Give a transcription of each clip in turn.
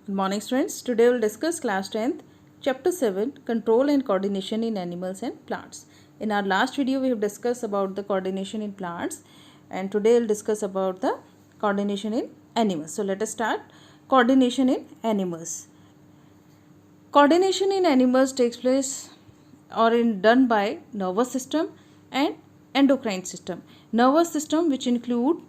Good morning students. Today we will discuss class 10th chapter 7 control and coordination in animals and plants. In our last video we have discussed about the coordination in plants and today we will discuss about the coordination in animals. So let us start. Coordination in animals. Coordination in animals takes place done by nervous system and endocrine system. Nervous system which include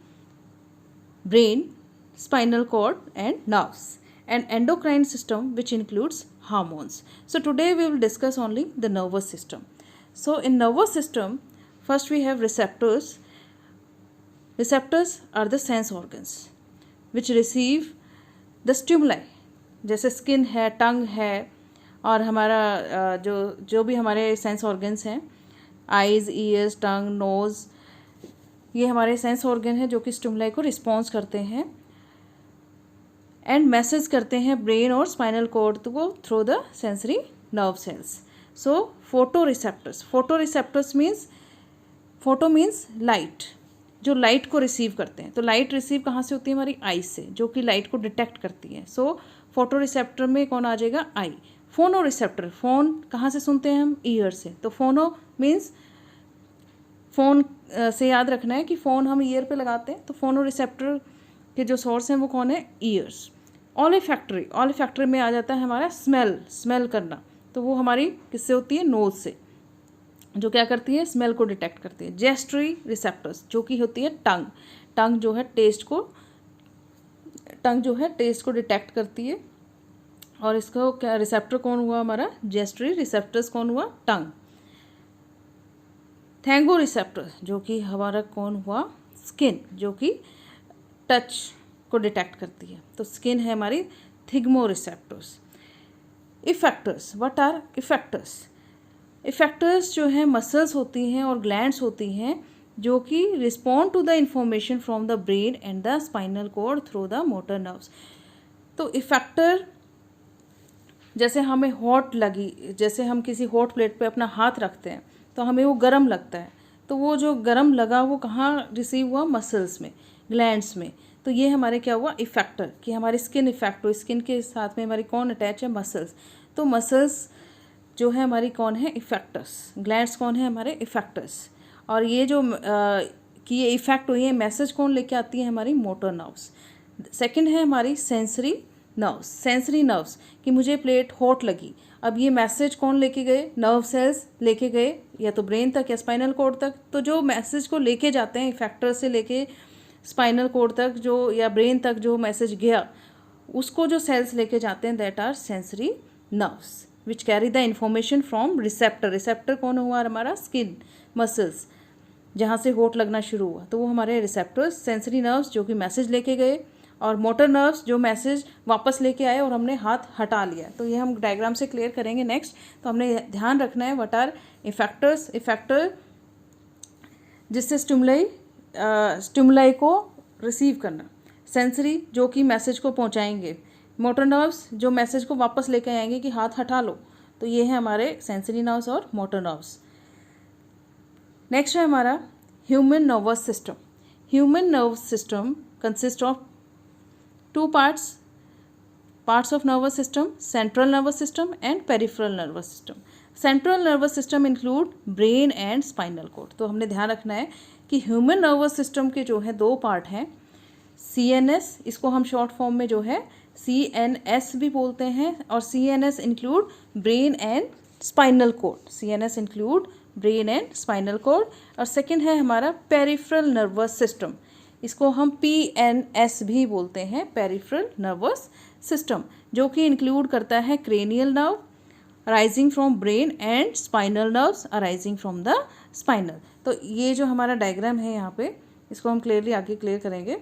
brain, spinal cord and nerves, and endocrine system which includes hormones. So today we will discuss only the nervous system. So in nervous system, first we have receptors. Receptors are the sense organs which receive the stimuli, जैसे skin है, टंग है और हमारा जो भी हमारे sense organs हैं, eyes, years, टंग, nose, ये हमारे सेंस ऑर्गन हैं जो कि स्टिमुलाई को रिस्पॉन्स करते हैं एंड मैसेज करते हैं ब्रेन और स्पाइनल कॉर्ड को through the sensory nerve cells. So photo receptors means, photo means light, जो लाइट को रिसीव करते हैं. तो लाइट रिसीव कहाँ से होती है? हमारी आई से, जो कि लाइट को डिटेक्ट करती है. सो फोटो रिसेप्टर में कौन आ जाएगा? आई. फोनो रिसेप्टर, फोन कहाँ से सुनते हैं हम? ईयर से. तो फोनो मीन्स फ़ोन से याद रखना है कि फ़ोन हम ईयर पे लगाते हैं. तो फोनो रिसेप्टर के जो सोर्स हैं वो कौन है? ईयर्स. ऑलिफैक्टरी में आ जाता है हमारा स्मेल करना. तो वो हमारी किससे होती है? नोज़ से, जो क्या करती है? स्मेल को डिटेक्ट करती है. जेस्टरी रिसेप्टर्स जो कि होती है टंग जो है टेस्ट को डिटेक्ट करती है. और इसको क्या रिसेप्टर कौन हुआ? हमारा जेस्टरी रिसेप्टर्स कौन हुआ? टंग. थैंगो रिसेप्टर जो कि हमारा कौन हुआ? स्किन, जो कि टच को डिटेक्ट करती है. तो स्किन है हमारी thigmoreceptors. Effectors, what are effectors? Effectors जो हैं मसल्स होती हैं और ग्लैंड्स होती हैं जो कि respond to the information from the brain and the spinal cord through the motor nerves. तो इफेक्टर, जैसे हमें हॉट लगी, जैसे हम किसी हॉट प्लेट पे अपना हाथ रखते हैं तो हमें वो गरम लगता है. तो वो जो गरम लगा वो कहाँ रिसीव हुआ? मसल्स में, ग्लैंड्स में. तो ये हमारे क्या हुआ? इफेक्टर, कि हमारी स्किन इफेक्ट हो. स्किन के साथ में हमारी कौन अटैच है? मसल्स. तो मसल्स जो है हमारी कौन है? इफेक्टर्स. ग्लैंड्स कौन है? हमारे इफेक्टर्स. और ये जो कि ये इफेक्ट हुई है, मैसेज कौन लेके आती है? हमारी मोटर नर्व्स. सेकंड है हमारी सेंसरी नर्व्स कि मुझे प्लेट हॉट लगी. अब ये मैसेज कौन लेके गए? नर्व सेल्स लेके गए, या तो ब्रेन तक या स्पाइनल कॉर्ड तक. तो जो मैसेज को लेके जाते हैं इफेक्टर से लेके स्पाइनल कॉर्ड तक, जो या ब्रेन तक जो मैसेज गया, उसको जो सेल्स लेके जाते हैं that are sensory nerves which carry the information from receptor. Receptor कौन हुआ? हमारा स्किन, मसल्स, जहाँ से होट लगना शुरू हुआ. तो वो हमारे रिसेप्टर्स. सेंसरी नर्व्स जो कि मैसेज लेके गए, और मोटर नर्व्स जो मैसेज वापस लेके आए और हमने हाथ हटा लिया. तो ये हम डायग्राम से क्लियर करेंगे नेक्स्ट. तो हमने ध्यान रखना है व्हाट आर इफेक्टर्स. इफेक्टर जिससे स्टिमुलाई को रिसीव करना. सेंसरी जो कि मैसेज को पहुंचाएंगे. मोटर नर्व्स जो मैसेज को वापस लेके आएंगे कि हाथ हटा लो. तो ये है हमारे सेंसरी नर्व्स और मोटर नर्व्स. नेक्स्ट है हमारा human nervous system. Human nervous system consist of two parts of nervous system: central nervous system and peripheral nervous system. Central nervous system include brain and spinal cord. तो हमने ध्यान रखना है कि human nervous system के जो है दो पार्ट हैं. CNS, इसको हम शॉर्ट फॉर्म में जो है CNS भी बोलते हैं, और CNS include brain and spinal cord. CNS include brain and spinal cord. और सेकेंड है हमारा पेरिफेरल नर्वस सिस्टम, इसको हम PNS भी बोलते हैं, पेरिफेरल नर्वस सिस्टम, जो कि इंक्लूड करता है cranial nerve arising from brain and spinal nerves arising from the spinal. तो ये जो हमारा डायग्राम है यहाँ पे, इसको हम क्लियरली आगे क्लियर करेंगे.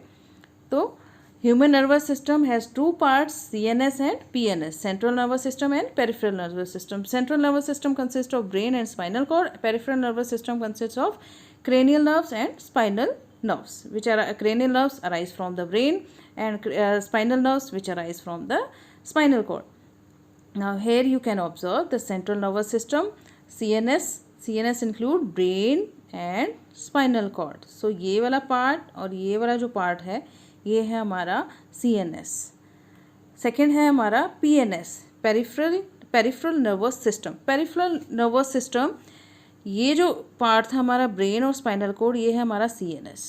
तो human nervous system has two parts, CNS and PNS, central nervous system and peripheral nervous system. Central nervous system consist of brain and spinal cord. Peripheral nervous system consist of cranial nerves and spinal nerves, which are cranial nerves arise from the brain, and spinal nerves which arise from the spinal cord. Now here you can observe the central nervous system, CNS include brain and spinal cord. So ये वाला part और ये वाला जो part है ये है हमारा CNS. सेकेंड है हमारा PNS, peripheral nervous system. Peripheral nervous system, ये जो पार्ट था हमारा ब्रेन और स्पाइनल कोड, ये है हमारा CNS।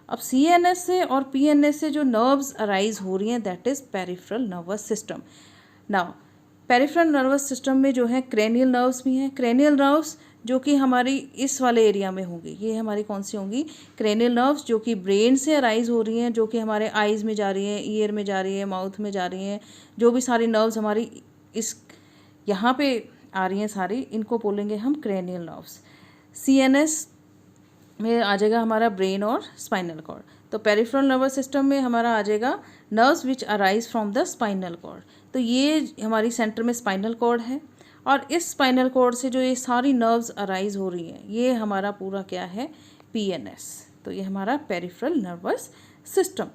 अब CNS से और PNS से जो नर्व्स अराइज हो रही हैं, that is peripheral nervous system. Now peripheral nervous system में जो है क्रेनियल नर्व्स भी हैं। क्रेनियल नर्व्स जो कि हमारी इस वाले एरिया में होंगी, ये हमारी कौन सी होंगी? क्रेनियल नर्व्स, जो कि ब्रेन से अराइज हो रही हैं, जो कि हमारे आइज़ में जा रही हैं, ईयर में जा रही है, माउथ में जा रही हैं। जो भी सारी नर्व्स हमारी इस यहाँ पे आ रही हैं सारी, इनको बोलेंगे हम क्रेनियल नर्व्स। CNS में आ जाएगा हमारा ब्रेन और स्पाइनल कॉर्ड। तो पेरिफेरल नर्वस सिस्टम में हमारा आ जाएगा nerves which arise from the spinal cord. तो ये हमारी सेंटर में स्पाइनल कॉर्ड है, और इस स्पाइनल कॉर्ड से जो ये सारी नर्व्स अराइज हो रही हैं, ये हमारा पूरा क्या है? PNS। तो ये हमारा peripheral nervous system.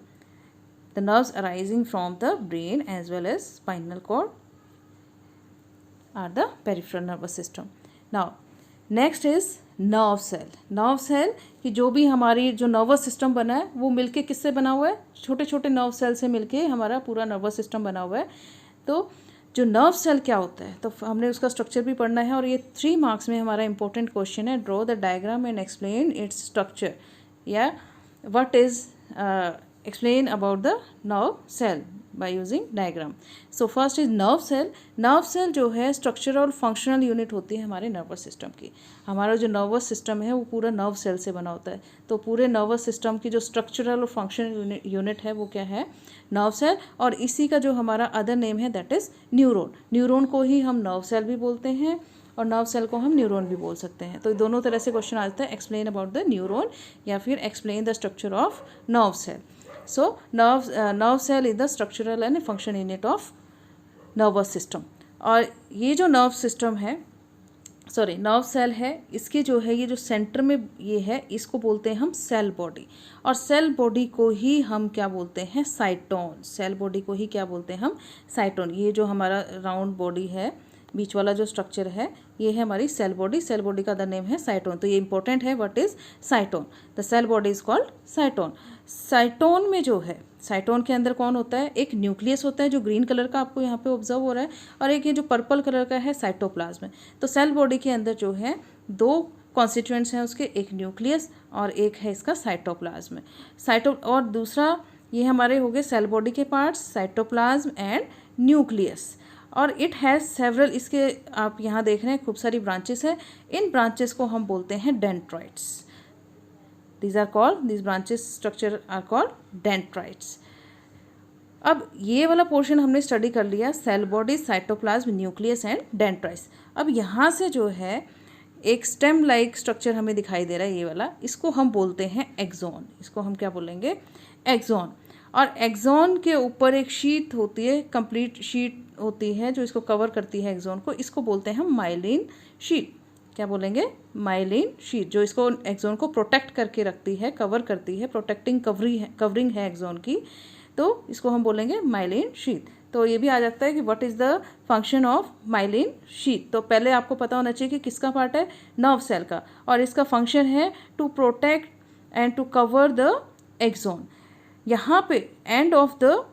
The nerves arising from the brain as well as spinal cord are the peripheral nervous system. Now next is nerve cell. Nerve cell कि जो भी हमारी जो नर्वस सिस्टम बना है, वो मिलके किससे बना हुआ है? छोटे छोटे नर्व सेल से मिलके हमारा पूरा नर्वस सिस्टम बना हुआ है। तो जो नर्व सेल क्या होता है, तो हमने उसका स्ट्रक्चर भी पढ़ना है, और ये 3 मार्क्स में हमारा इंपॉर्टेंट क्वेश्चन है। Draw the diagram and explain its structure, या what is explain about the nerve cell by using diagram. So first is nerve cell. nerve cell जो है स्ट्रक्चरल और फंक्शनल यूनिट होती है हमारे नर्वस सिस्टम की। हमारा जो नर्वस सिस्टम है वो पूरा नर्व सेल से बना होता है। तो पूरे नर्वस सिस्टम की जो स्ट्रक्चरल और फंक्शनल यूनिट है वो क्या है? Nerve cell. और इसी का जो हमारा अदर नेम है दैट इज़ न्यूरॉन। न्यूरॉन को ही हम नर्व सेल भी बोलते हैं, और नर्व सेल को हम न्यूरॉन भी बोल सकते हैं। तो दोनों तरह से क्वेश्चन आ जाता है, एक्सप्लेन अबाउट द न्यूरॉन या फिर explain the structure of nerve cell. So nerve cell is the structural and function unit of nervous system। और ये जो नर्व सिस्टम है, सॉरी नर्व सेल है, इसके जो है ये जो सेंटर में ये है, इसको बोलते हैं हम सेल बॉडी। और सेल बॉडी को ही हम क्या बोलते हैं? साइटोन। सेल बॉडी को ही क्या बोलते हैं हम? साइटोन। ये जो हमारा राउंड बॉडी है, बीच वाला जो स्ट्रक्चर है, ये है हमारी सेल बॉडी। सेल बॉडी का द नेम है साइटोन। तो ये इंपॉर्टेंट है, what is cyton? The cell body is called cyton. Cyton में जो है, साइटोन के अंदर कौन होता है? एक न्यूक्लियस होता है जो ग्रीन कलर का आपको यहाँ पे ऑब्जर्व हो रहा है, और एक ये जो पर्पल कलर का है साइटोप्लाज्म। तो सेल बॉडी के अंदर जो है 2 कॉन्स्टिट्यूएंट्स हैं उसके, एक न्यूक्लियस और एक है इसका साइटोप्लाज्म। और दूसरा ये हमारे हो गए सेल बॉडी के पार्ट्स, साइटोप्लाज्म एंड न्यूक्लियस। और इट हैज़ सेवरल, इसके आप यहाँ देख रहे हैं खूब सारी ब्रांचेस है। इन ब्रांचेस को हम बोलते हैं dendrites. these branches structure are called dendrites। अब ये वाला पोर्शन हमने स्टडी कर लिया, cell body, cytoplasm, nucleus and dendrites. अब यहाँ से जो है एक स्टेम लाइक स्ट्रक्चर हमें दिखाई दे रहा है, ये वाला, इसको हम बोलते हैं एक्सॉन। इसको हम क्या बोलेंगे? एक्सॉन। और एक्सॉन के ऊपर एक शीट होती है, कंप्लीट शीट होती है जो इसको कवर करती है एक्सॉन को, इसको बोलते हैं हम माइलिन शीट। क्या बोलेंगे? माइलिन शीट, जो इसको एक्सॉन को प्रोटेक्ट करके रखती है, कवर करती है, प्रोटेक्टिंग कवरिंग है एक्सॉन की, तो इसको हम बोलेंगे माइलिन शीट। तो ये भी आ जाता है कि what is the function of myelin sheath. तो पहले आपको पता होना चाहिए कि किसका पार्ट है? नर्व सेल का, और इसका फंक्शन है to protect and to cover the axon. यहाँ पे एंड ऑफ द,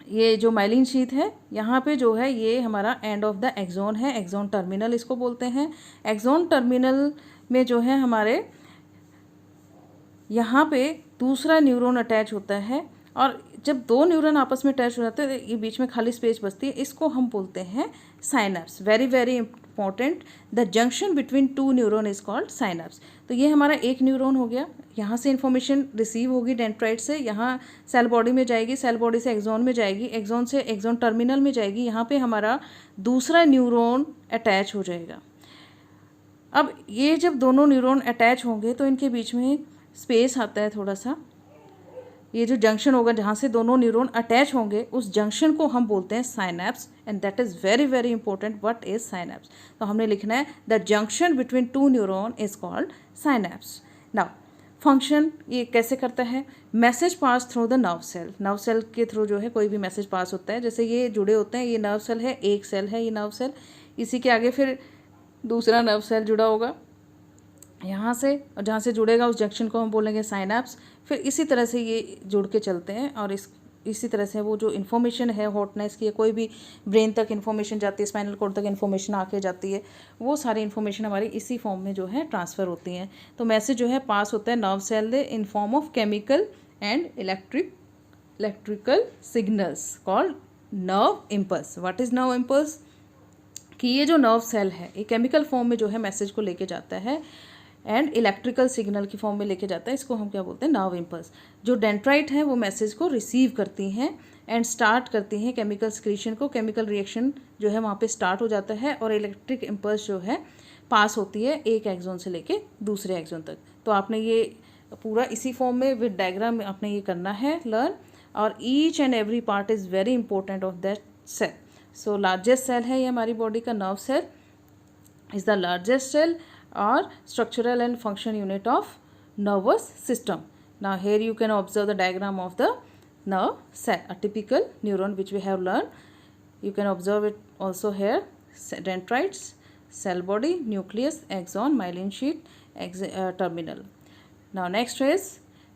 ये जो माइलिन शीट है, यहाँ पे जो है ये हमारा एंड ऑफ द एक्सॉन है, एक्सॉन टर्मिनल इसको बोलते हैं। एक्सॉन टर्मिनल में जो है हमारे यहाँ पे दूसरा न्यूरॉन अटैच होता है, और जब 2 न्यूरॉन आपस में अटैच हो जाते हैं, ये बीच में खाली स्पेस बचती है, इसको हम बोलते हैं synapse. Very very important, the junction between 2 neuron is called synapse. तो ये हमारा एक न्यूरॉन हो गया, यहाँ से इन्फॉर्मेशन रिसीव होगी डेंड्राइट से, यहाँ सेल बॉडी में जाएगी, सेल बॉडी से एक्सॉन में जाएगी, एक्सॉन से एक्सॉन टर्मिनल में जाएगी, यहाँ पे हमारा दूसरा न्यूरॉन अटैच हो जाएगा। अब ये जब दोनों न्यूरॉन अटैच होंगे तो इनके बीच में स्पेस आता है थोड़ा सा, ये जो जंक्शन होगा जहाँ से दोनों न्यूरॉन अटैच होंगे, उस जंक्शन को हम बोलते हैं synapse. And that is very very important, what is synapse? तो हमने लिखना है the junction between 2 neuron is called synapse. Now function ये कैसे करता है? Message pass through the nerve cell. Nerve cell के थ्रू जो है कोई भी मैसेज पास होता है, जैसे ये जुड़े होते हैं, ये नर्व सेल है, एक सेल है ये नर्व सेल, इसी के आगे फिर दूसरा नर्व सेल जुड़ा होगा यहाँ से, और जहाँ से जुड़ेगा उस जंक्शन को हम बोलेंगे साइनैप्स। फिर इसी तरह से ये जुड़ के चलते हैं, और इस इसी तरह से वो जो इन्फॉर्मेशन है हॉटनेस की, कोई भी ब्रेन तक इन्फॉर्मेशन जाती है, स्पाइनल कॉर्ड तक इन्फॉर्मेशन आके जाती है, वो सारी इन्फॉर्मेशन हमारी इसी फॉर्म में जो है ट्रांसफ़र होती हैं। तो मैसेज जो है पास होता है nerve cell in form of chemical and electrical signals called nerve impulse. What is nerve impulse? कि ये जो नर्व सेल है ये केमिकल फॉर्म में जो है मैसेज को लेके जाता है एंड इलेक्ट्रिकल सिग्नल की फॉर्म में लेके जाता है, इसको हम क्या बोलते हैं? Nerve impulse. जो डेंड्राइट है वो मैसेज को रिसीव करती हैं एंड स्टार्ट करती हैं केमिकल सिक्रीशन को, केमिकल रिएक्शन जो है वहाँ पे स्टार्ट हो जाता है और इलेक्ट्रिक इम्पल्स जो है पास होती है एक एक्सोन से लेके दूसरे एक्सोन तक। तो आपने ये पूरा इसी फॉर्म में विद डायग्राम आपने ये करना है लर्न, और each and every part is very important of that cell. So largest cell है ये हमारी बॉडी का, nerve cell is the largest cell or structural and function unit of nervous system. Now here you can observe the diagram of the nerve cell, a typical neuron which we have learned. You can observe it also here, dendrites, cell body, nucleus, axon, myelin sheath, terminal. Now next is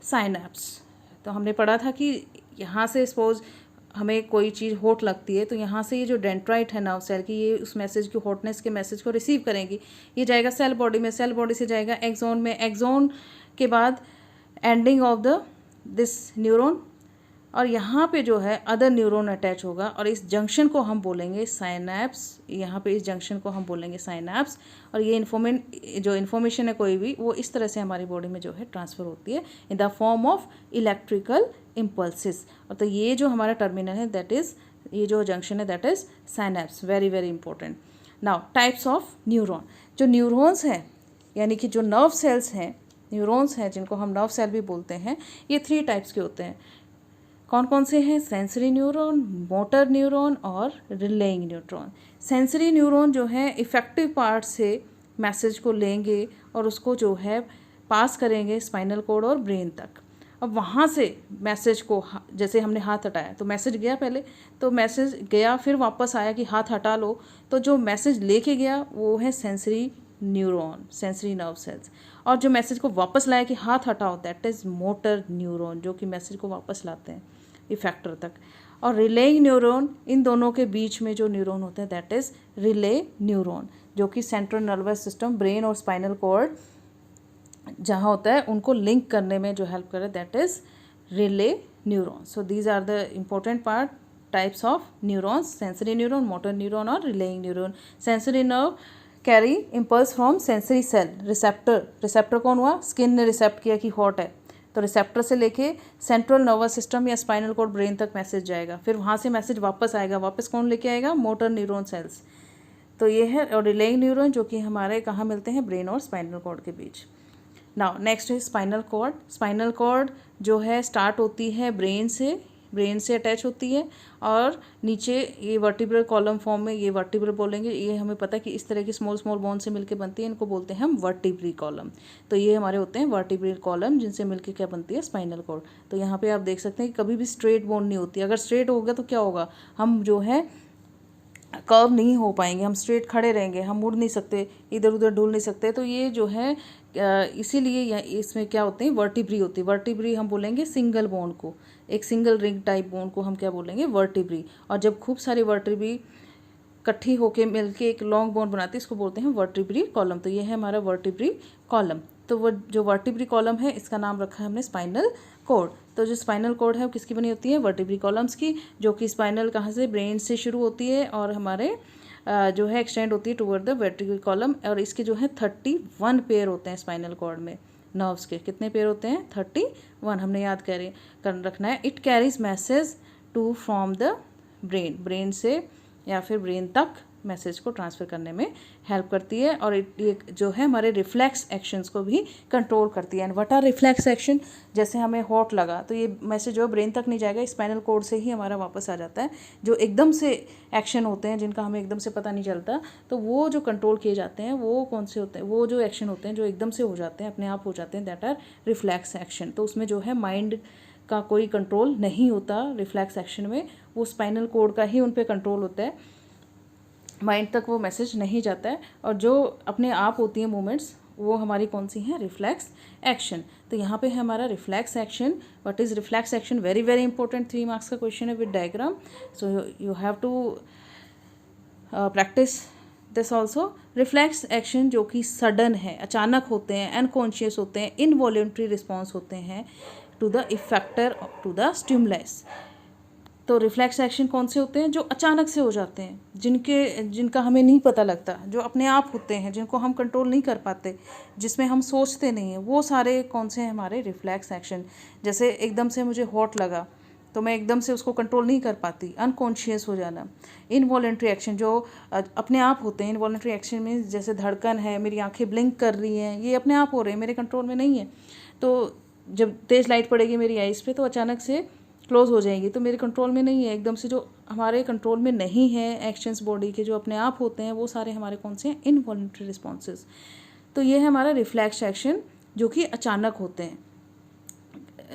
synapse. तो हमने पढ़ा था कि यहाँ से suppose हमें कोई चीज़ hot लगती है तो यहाँ से ये जो डेंड्राइट है नर्व सेल की, ये उस मैसेज की हॉटनेस के मैसेज को रिसीव करेंगी, ये जाएगा सेल बॉडी में, सेल बॉडी से जाएगा एक्सोन में, एक्सोन के बाद ending of the this neuron, और यहाँ पे जो है अदर न्यूरॉन अटैच होगा और इस जंक्शन को हम बोलेंगे साइनैप्स। यहाँ पे इस जंक्शन को हम बोलेंगे साइनैप्स, और ये जो इन्फॉर्मेशन है कोई भी वो इस तरह से हमारी बॉडी में जो है ट्रांसफ़र होती है in the form of electrical impulses. और तो ये जो हमारा टर्मिनल है दैट इज़, ये जो जंक्शन है that is synapse, very very important. Now types of neuron. जो न्यूरॉन्स हैं यानी कि जो नर्व सेल्स हैं, न्यूरॉन्स हैं जिनको हम नर्व सेल भी बोलते हैं, ये 3 टाइप्स के होते हैं। कौन कौन से हैं? सेंसरी न्यूरॉन, मोटर न्यूरॉन और रिलेइंग न्यूरॉन। सेंसरी न्यूरॉन जो है इफेक्टिव पार्ट से मैसेज को लेंगे और उसको जो है पास करेंगे स्पाइनल कॉर्ड और ब्रेन तक। अब वहाँ से मैसेज को, जैसे हमने हाथ हटाया तो मैसेज गया पहले, तो मैसेज गया फिर वापस आया कि हाथ हटा लो, तो जो मैसेज लेके गया वो है sensory neuron, sensory nerve cells. और जो मैसेज को वापस लाया कि हाथ हटाओ दैट इज़ मोटर न्यूरॉन, जो कि मैसेज को वापस लाते हैं इफेक्टर तक। और रिलेइंग न्यूरॉन, इन दोनों के बीच में जो न्यूरॉन होते हैं दैट इज़ रिले न्यूरॉन, जो कि सेंट्रल नर्वस सिस्टम, ब्रेन और स्पाइनल कॉर्ड जहाँ होता है उनको लिंक करने में जो हेल्प करे that is relay neuron. So these are the important part, types of neurons, sensory neuron, motor neuron और relaying neuron. Sensory nerve carry impulse from sensory cell. Receptor कौन हुआ? स्किन ने रिसेप्ट किया कि हॉट है, तो रिसेप्टर से लेके सेंट्रल नर्वस सिस्टम या स्पाइनल कॉर्ड ब्रेन तक मैसेज जाएगा, फिर वहाँ से मैसेज वापस आएगा, वापस कौन लेके आएगा? Motor neuron cells. तो ये है, और रिलेइंग न्यूरॉन जो कि हमारे कहाँ मिलते हैं? ब्रेन और स्पाइनल कॉर्ड के बीच। नाउ नेक्स्ट है स्पाइनल कॉर्ड। स्पाइनल कॉर्ड जो है स्टार्ट होती है ब्रेन से अटैच होती है, और नीचे ये वर्टिब्रल कॉलम फॉर्म में, ये वर्टिब्रल बोलेंगे, ये हमें पता है कि इस तरह की स्मॉल स्मॉल बोन से मिलके बनती है, इनको बोलते हैं हम वर्टिब्री कॉलम। तो ये हमारे होते हैं वर्टिब्रल कॉलम जिनसे मिलके क्या बनती है? Spinal cord. तो यहाँ पे आप देख सकते हैं कि कभी भी स्ट्रेट बोन नहीं होती, अगर स्ट्रेट होगा तो क्या होगा? हम जो है कर्व नहीं हो पाएंगे, हम स्ट्रेट खड़े रहेंगे, हम मुड़ नहीं सकते, इधर उधर डुल नहीं सकते। तो ये जो है इसीलिए इसमें क्या होते हैं? वर्टिब्री होती है। वर्टिब्री हम बोलेंगे सिंगल बोन को, एक सिंगल रिंग टाइप बोन को हम क्या बोलेंगे? वर्टिब्री। और जब खूब सारी वर्टिब्री इकट्ठी होके मिलके एक लॉन्ग बोन बनाती है, इसको बोलते हैं वर्टिब्री कॉलम। तो ये है हमारा वर्टिब्री कॉलम। तो वो जो वर्टिब्री कॉलम है इसका नाम रखा है हमने स्पाइनल कॉर्ड। तो जो स्पाइनल कॉर्ड है वो किसकी बनी होती है? वर्टिब्री कॉलम्स की, जो कि स्पाइनल कहाँ से? ब्रेन से शुरू होती है और हमारे जो है एक्सटेंड होती है टुवर्ड द वर्टिब्री कॉलम। और इसके जो है 31 पेयर होते हैं स्पाइनल कॉर्ड में नर्व्स के। कितने पेयर होते हैं? 31 हमने याद कर रखना है। It carries message to from the brain से या फिर ब्रेन तक मैसेज को ट्रांसफ़र करने में हेल्प करती है, और ये जो है हमारे रिफ्लेक्स एक्शंस को भी कंट्रोल करती है। And what are reflex action? जैसे हमें हॉट लगा तो ये मैसेज जो ब्रेन तक नहीं जाएगा, स्पाइनल कॉर्ड से ही हमारा वापस आ जाता है। जो एकदम से एक्शन होते हैं जिनका हमें एकदम से पता नहीं चलता, तो वो जो कंट्रोल किए जाते हैं वो कौन से होते हैं? वो जो एक्शन होते हैं जो एकदम से हो जाते हैं, अपने आप हो जाते हैं, दैट आर रिफ्लेक्स एक्शन। तो उसमें जो है माइंड का कोई कंट्रोल नहीं होता रिफ्लेक्स एक्शन में, वो स्पाइनल कॉर्ड का ही उन पर कंट्रोल होता है, माइंड तक वो मैसेज नहीं जाता है। और जो अपने आप होती हैं मूवमेंट्स वो हमारी कौन सी है, रिफ्लेक्स एक्शन। तो यहाँ पे है हमारा reflex action. What is reflex action, very very important 3 marks का क्वेश्चन है with diagram, so you have to practice this also. Reflex action जो कि सडन है, अचानक होते हैं, अनकॉन्शियस होते हैं, इनवॉलेंट्री रिस्पॉन्स होते हैं to the effector, to the stimulus. तो रिफ्लेक्स एक्शन कौन से होते हैं, जो अचानक से हो जाते हैं, जिनका हमें नहीं पता लगता, जो अपने आप होते हैं, जिनको हम कंट्रोल नहीं कर पाते, जिसमें हम सोचते नहीं हैं, वो सारे कौन से हैं हमारे रिफ्लेक्स एक्शन। जैसे एकदम से मुझे हॉट लगा तो मैं एकदम से उसको कंट्रोल नहीं कर पाती, अनकॉन्शियस हो जाना। इनवॉलेंट्री एक्शन जो अपने आप होते हैं, इनवॉलेंट्री एक्शन में जैसे धड़कन है, मेरी आंखें ब्लिंक कर रही हैं, ये अपने आप हो रहे हैं, मेरे कंट्रोल में नहीं है। तो जब तेज़ लाइट पड़ेगी मेरी आइज़ पे तो अचानक से क्लोज हो जाएंगी, तो मेरे कंट्रोल में नहीं है। एकदम से जो हमारे कंट्रोल में नहीं है एक्शंस बॉडी के, जो अपने आप होते हैं, वो सारे हमारे कौन से हैं, इनवॉलेंट्री रिस्पॉन्सेज। तो ये है हमारा रिफ्लेक्स एक्शन जो कि अचानक होते हैं।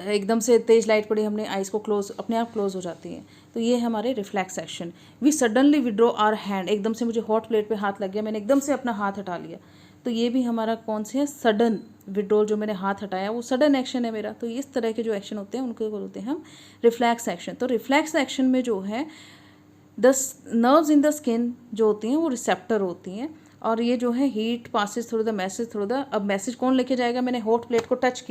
एकदम से तेज लाइट पड़ी, हमने आइज़ को क्लोज, अपने आप क्लोज हो जाती हैं, तो ये है हमारे reflex action. We suddenly withdraw our hand, एकदम से मुझे हॉट प्लेट पे हाथ लग गया, मैंने एकदम से अपना हाथ हटा लिया, तो ये भी हमारा कौन से है, सडन विड्रॉल। जो मैंने हाथ हटाया वो सडन एक्शन है मेरा। तो इस तरह के जो एक्शन होते हैं उनको बोलते हैं हम रिफ्लेक्स एक्शन। तो रिफ्लेक्स एक्शन में जो है the nerves in the skin जो होती हैं वो रिसेप्टर होती हैं, और ये जो है heat passes through the message through the, अब मैसेज कौन लेके जाएगा, मैंने हॉट प्लेट को टच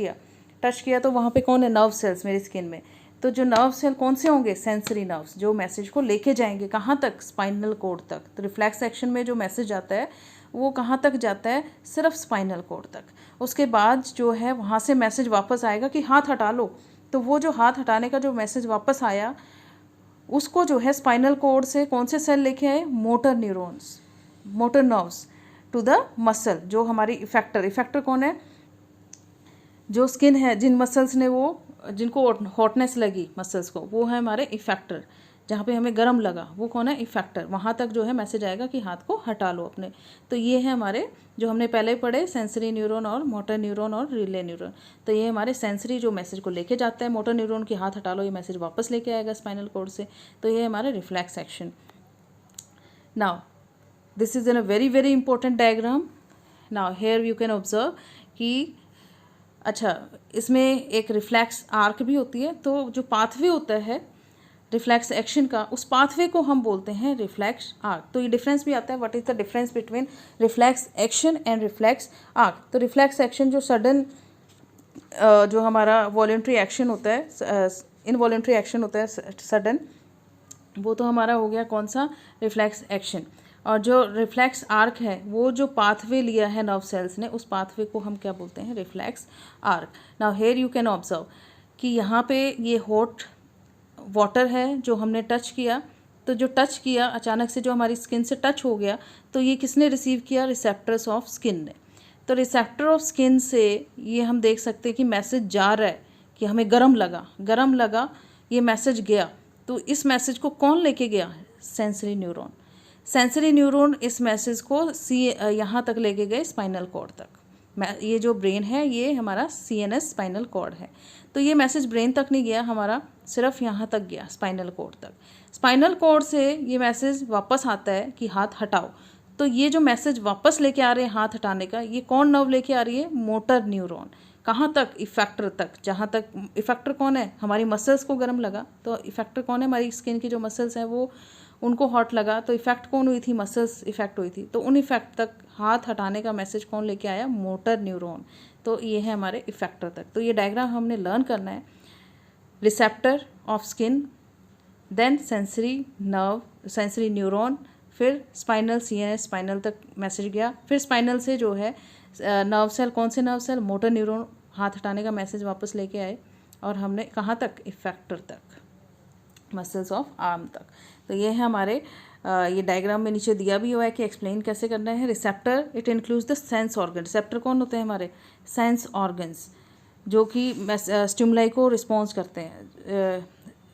किया तो वहाँ पे कौन है, नर्व सेल्स मेरी स्किन में। तो जो नर्व सेल कौन से होंगे, सेंसरी नर्व्स, जो मैसेज को लेके जाएंगे कहाँ तक, स्पाइनल कॉर्ड तक। तो रिफ्लेक्स एक्शन में जो मैसेज आता है वो कहाँ तक जाता है, सिर्फ स्पाइनल कॉर्ड तक। उसके बाद जो है वहाँ से मैसेज वापस आएगा कि हाथ हटा लो, तो वो जो हाथ हटाने का जो मैसेज वापस आया उसको जो है स्पाइनल कॉर्ड से कौन से सेल लेके आए, motor neurons, motor nerves to the muscle, जो हमारी इफेक्टर कौन है, जो स्किन है, जिन मसल्स ने वो, जिनको हॉटनेस लगी मसल्स को, वो है हमारे इफेक्टर। जहाँ पे हमें गर्म लगा वो कौन है, इफेक्टर। वहाँ तक जो है मैसेज आएगा कि हाथ को हटा लो अपने। तो ये है हमारे जो हमने पहले पढ़े, सेंसरी न्यूरॉन और मोटर न्यूरॉन और रिले न्यूरॉन। तो ये हमारे सेंसरी जो मैसेज को लेके जाता है, मोटर न्यूरॉन की हाथ हटा लो, ये मैसेज वापस लेके आएगा स्पाइनल कॉर्ड से। तो ये हमारा reflex action. Now this is in a very very important diagram. Now here you can observe कि अच्छा, इसमें एक रिफ्लेक्स आर्क भी होती है। तो जो पाथवे होता है रिफ्लेक्स एक्शन का, उस पाथवे को हम बोलते हैं रिफ्लेक्स आर्क। तो ये डिफरेंस भी आता है, what is the difference between reflex action and reflex arc. तो रिफ्लेक्स एक्शन जो सडन जो हमारा वॉलेंट्री एक्शन होता है, इनवॉलेंट्री एक्शन होता है सडन, वो तो हमारा हो गया कौन सा, रिफ्लेक्स एक्शन। और जो रिफ्लेक्स आर्क है वो जो पाथवे लिया है नर्व सेल्स ने, उस पाथवे को हम क्या बोलते हैं, reflex arc. Now here you can observe कि यहाँ पे ये हॉट वाटर है जो हमने टच किया, तो जो टच किया अचानक से जो हमारी स्किन से टच हो गया, तो ये किसने रिसीव किया, रिसेप्टर्स ऑफ स्किन ने। तो रिसेप्टर ऑफ स्किन से ये हम देख सकते हैं कि मैसेज जा रहा है कि हमें गर्म लगा, ये मैसेज गया। तो इस मैसेज को कौन लेके गया, सेंसरी न्यूरॉन। सेंसरी न्यूरॉन इस मैसेज को यहाँ तक लेके गए, स्पाइनल कॉर्ड तक। ये जो ब्रेन है ये हमारा CNS स्पाइनल कॉर्ड है। तो ये मैसेज ब्रेन तक नहीं गया हमारा, सिर्फ यहाँ तक गया, स्पाइनल कॉर्ड तक। स्पाइनल कॉर्ड से ये मैसेज वापस आता है कि हाथ हटाओ। तो ये जो मैसेज वापस लेके आ रहे हैं हाथ हटाने का, ये कौन नर्व लेके आ रही है, मोटर न्यूरॉन। कहाँ तक, इफेक्टर तक। जहाँ तक इफेक्टर कौन है, हमारी मसल्स को गर्म लगा, तो इफेक्टर कौन है, हमारी स्किन की जो मसल्स हैं वो, उनको हॉट लगा, तो इफेक्ट कौन हुई थी, मसल्स इफेक्ट हुई थी। तो उन इफेक्ट तक हाथ हटाने का मैसेज कौन लेके आया, मोटर न्यूरॉन। तो ये है हमारे इफेक्टर तक। तो ये डायग्राम हमने लर्न करना है। Receptor of skin, then sensory nerve, sensory neuron, फिर स्पाइनल CNS, स्पाइनल तक मैसेज गया, फिर स्पाइनल से जो है नर्व सेल, कौन से नर्व सेल, मोटर न्यूरॉन, हाथ हटाने का मैसेज वापस लेके आए, और हमने कहाँ तक, इफेक्टर तक, मसल्स ऑफ आर्म तक। तो ये है हमारे ये डायग्राम में नीचे दिया भी हुआ है कि एक्सप्लेन कैसे करना है। Receptor it includes the sense organ. Receptor कौन होते हैं, हमारे सेंस ऑर्गन्स, जो कि स्टिमुलाई को रिस्पॉन्स करते हैं,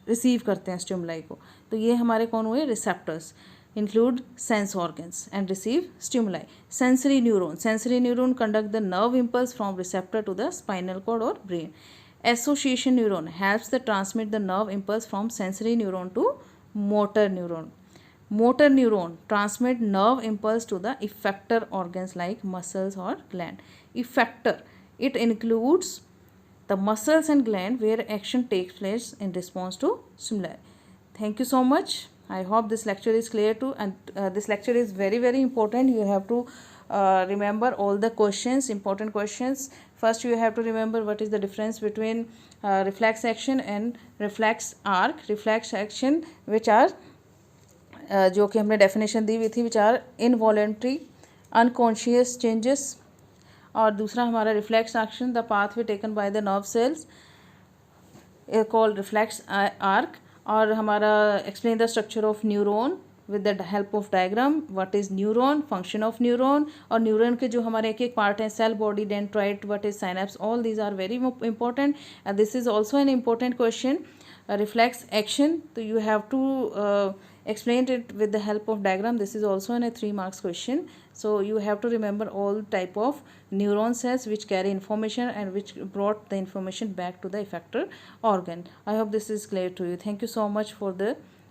रिसीव करते हैं स्टिमुलाई को। तो ये हमारे कौन हुए, receptors include sense organs and receive stimuli. Sensory neuron conduct the nerve impulse from receptor to the spinal cord or brain. Association neuron helps to transmit the nerve impulse from sensory neuron to motor neuron. Motor neuron transmit nerve impulse to the effector organs like muscles or gland. Effector, it includes the muscles and gland where action takes place in response to stimuli. Thank you so much. I hope this lecture is clear too, and this lecture is very very important. You have to remember all the questions, important questions. First you have to remember what is the difference between reflex action and reflex arc. Reflex action which are जो कि हमने definition दी हुई थी, which are involuntary unconscious changes. और दूसरा हमारा reflex action, the pathway taken by the nerve cells called reflex arc. और हमारा explain the structure of neuron with the help of diagram. What is neuron, function of neuron, और neuron के जो हमारे एक एक पार्ट हैं, cell, body, dendrite, what is synapse, all these are very important. And this is also an important question. Reflex action, so you have to explain it with the help of diagram. This is also a 3 marks question, so you have to remember all type of neuron cells which carry information and which brought the information back to the effector organ. I hope this is clear to you. Thank you so much for the